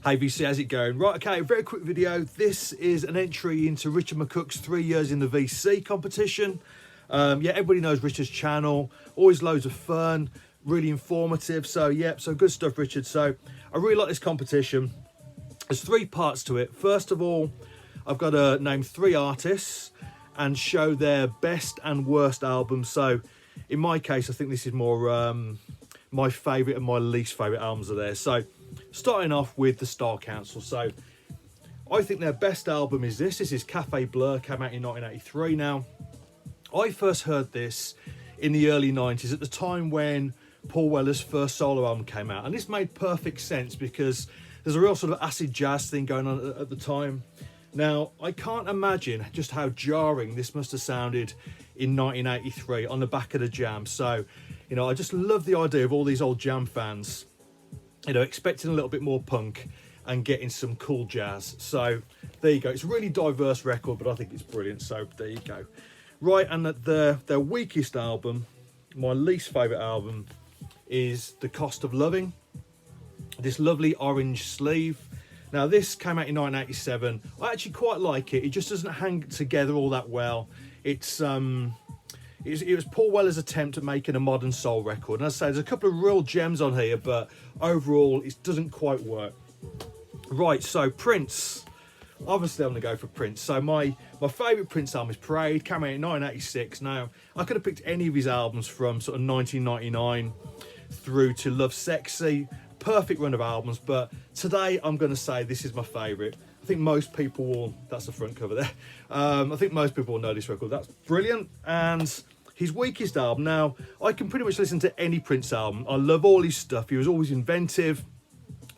Hey VC, how's it going? Right, okay, very quick video. This is an entry into Richard McCook's 3 years in the VC competition. Yeah, everybody knows Richard's channel, always loads of fun, really informative. So yeah, so good stuff, Richard. So I really like this competition. There's 3 parts to it. First of all, I've got to name 3 artists and show their best and worst albums. So in my case, I think this is more my favourite and my least favourite albums are there. So starting off with the Star Council. So I think their best album is this. This is Cafe Blur, came out in 1983. Now, I first heard this in the early 90s at the time when Paul Weller's first solo album came out. And this made perfect sense because there's a real sort of acid jazz thing going on at the time. Now, I can't imagine just how jarring this must have sounded in 1983 on the back of the Jam. So, you know, I just love the idea of all these old Jam fans, you know, expecting a little bit more punk and getting some cool jazz. So there you go. It's a really diverse record, but I think it's brilliant. So there you go. Right, and their weakest album, my least favourite album, is The Cost of Loving. This lovely orange sleeve. Now this came out in 1987. I actually quite like it. It just doesn't hang together all that well. It was Paul Weller's attempt at making a modern soul record. And as I say, there's a couple of real gems on here, but overall it doesn't quite work. Right, so Prince. Obviously I'm going to go for Prince. So my favourite Prince album is Parade, came out in 1986. Now, I could have picked any of his albums from sort of 1999 through to Love Sexy. Perfect run of albums, but today I'm going to say this is my favourite. I think most people will, that's the front cover there. I think most people will know this record. That's brilliant. And his weakest album, now I can pretty much listen to any Prince album. I love all his stuff. He was always inventive,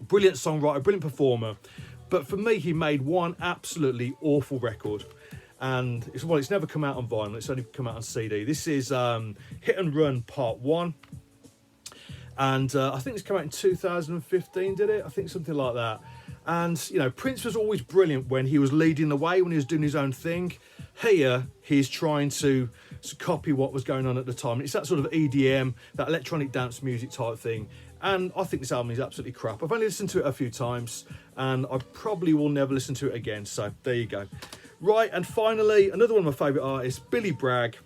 brilliant songwriter, brilliant performer. But for me, he made one absolutely awful record. And it's never come out on vinyl, it's only come out on CD. This is Hit and Run Part 1. And I think this came out in 2015, did it? I think something like that. And, you know, Prince was always brilliant when he was leading the way, when he was doing his own thing. Here, he's trying to copy what was going on at the time. It's that sort of EDM, that electronic dance music type thing. And I think this album is absolutely crap. I've only listened to it a few times, and I probably will never listen to it again. So there you go. Right, and finally, another one of my favourite artists, Billy Bragg.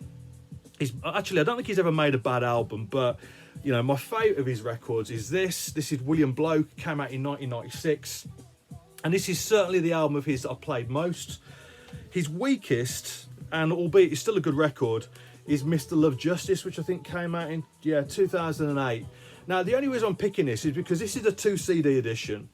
Actually, I don't think he's ever made a bad album, but you know, my favourite of his records is this. This is William Bloke, came out in 1996. And this is certainly the album of his that I've played most. His weakest, and albeit it's still a good record, is Mr. Love Justice, which I think came out in 2008. Now, the only reason I'm picking this is because this is a 2 CD edition.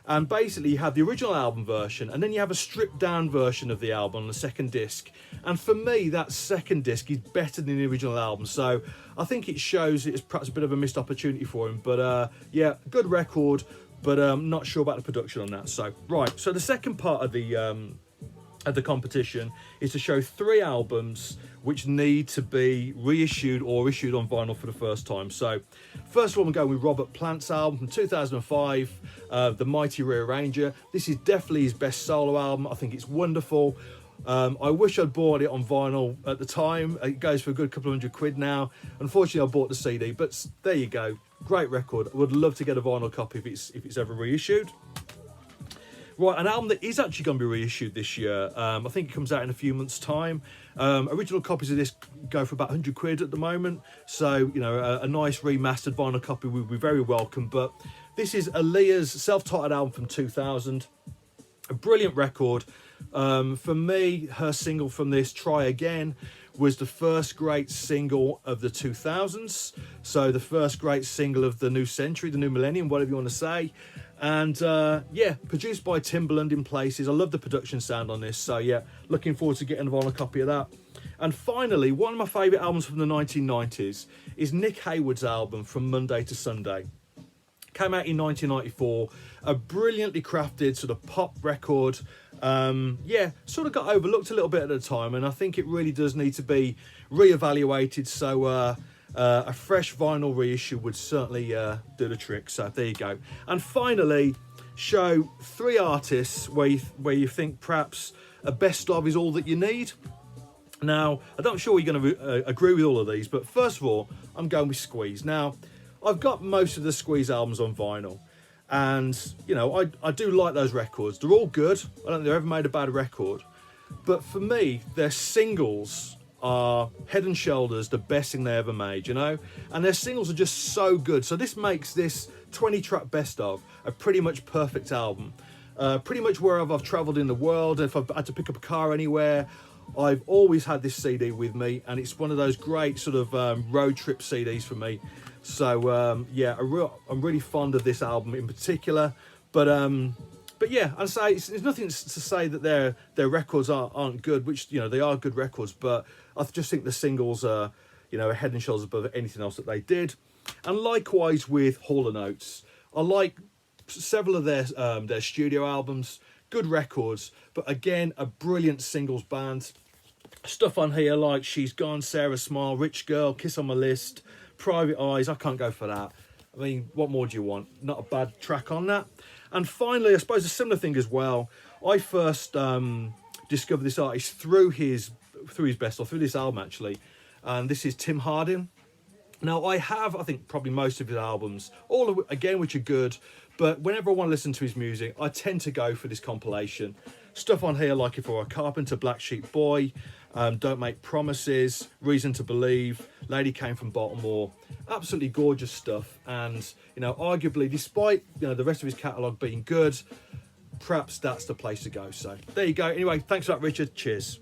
And basically you have the original album version, and then you have a stripped down version of the album on the second disc. And for me, that second disc is better than the original album. So I think it shows it's perhaps a bit of a missed opportunity for him. But yeah, good record, but I'm not sure about the production on that. So, right, so the second part of the competition is to show 3 albums which need to be reissued or issued on vinyl for the first time. So first one, we're going with Robert Plant's album from 2005, The Mighty Rearranger. This is definitely his best solo album. I think it's wonderful. I wish I'd bought it on vinyl at the time. It goes for a good couple of £100 now. Unfortunately, I bought the CD, but there you go. Great record. I would love to get a vinyl copy if it's ever reissued. Right, an album that is actually going to be reissued this year. I think it comes out in a few months' time. Original copies of this go for about £100 at the moment. So, you know, a nice remastered vinyl copy would be very welcome. But this is Aaliyah's self-titled album from 2000. A brilliant record. For me, her single from this, Try Again, was the first great single of the 2000s. So the first great single of the new century, the new millennium, whatever you want to say. And yeah, produced by Timbaland in places. I love the production sound on this. So yeah, looking forward to getting a vinyl copy of that. And finally, one of my favourite albums from the 1990s is Nick Hayward's album From Monday to Sunday. Came out in 1994. A brilliantly crafted sort of pop record. Yeah, sort of got overlooked a little bit at the time, and I think it really does need to be re-evaluated. So a fresh vinyl reissue would certainly do the trick. So there you go. And finally, show 3 artists where you think perhaps a best of is all that you need. Now, I'm not sure you're going to agree with all of these, but first of all, I'm going with Squeeze. Now, I've got most of the Squeeze albums on vinyl, And, you know, I do like those records. They're all good. I don't think they've ever made a bad record. But for me, their singles are head and shoulders the best thing they ever made, you know? And their singles are just so good. So this makes this 20-track best of a pretty much perfect album. Pretty much wherever I've travelled in the world, if I've had to pick up a car anywhere, I've always had this CD with me, and it's one of those great sort of road trip CDs for me. So yeah, I'm really fond of this album in particular. But yeah, I'd say it's nothing to say that their records aren't good, which, you know, they are good records. But I just think the singles are, you know, head and shoulders above anything else that they did. And likewise with Hall & Oates, I like several of their studio albums, good records, but again, a brilliant singles band. Stuff on here like She's Gone, Sarah Smile, Rich Girl, Kiss on My List, Private Eyes. I can't go for that. I mean, what more do you want? Not a bad track on that. And finally, I suppose a similar thing as well. I first discovered this artist through his best, or through this album actually, and this is Tim Hardin. Now, I think probably most of his albums, all of again, which are good, but whenever I want to listen to his music, I tend to go for this compilation. Stuff on here like If I Were a Carpenter, Black Sheep Boy, Don't Make Promises, Reason to Believe, Lady Came from Baltimore. Absolutely gorgeous stuff. And, you know, arguably, despite, you know, the rest of his catalogue being good, perhaps that's the place to go. So there you go. Anyway, thanks for that, Richard. Cheers.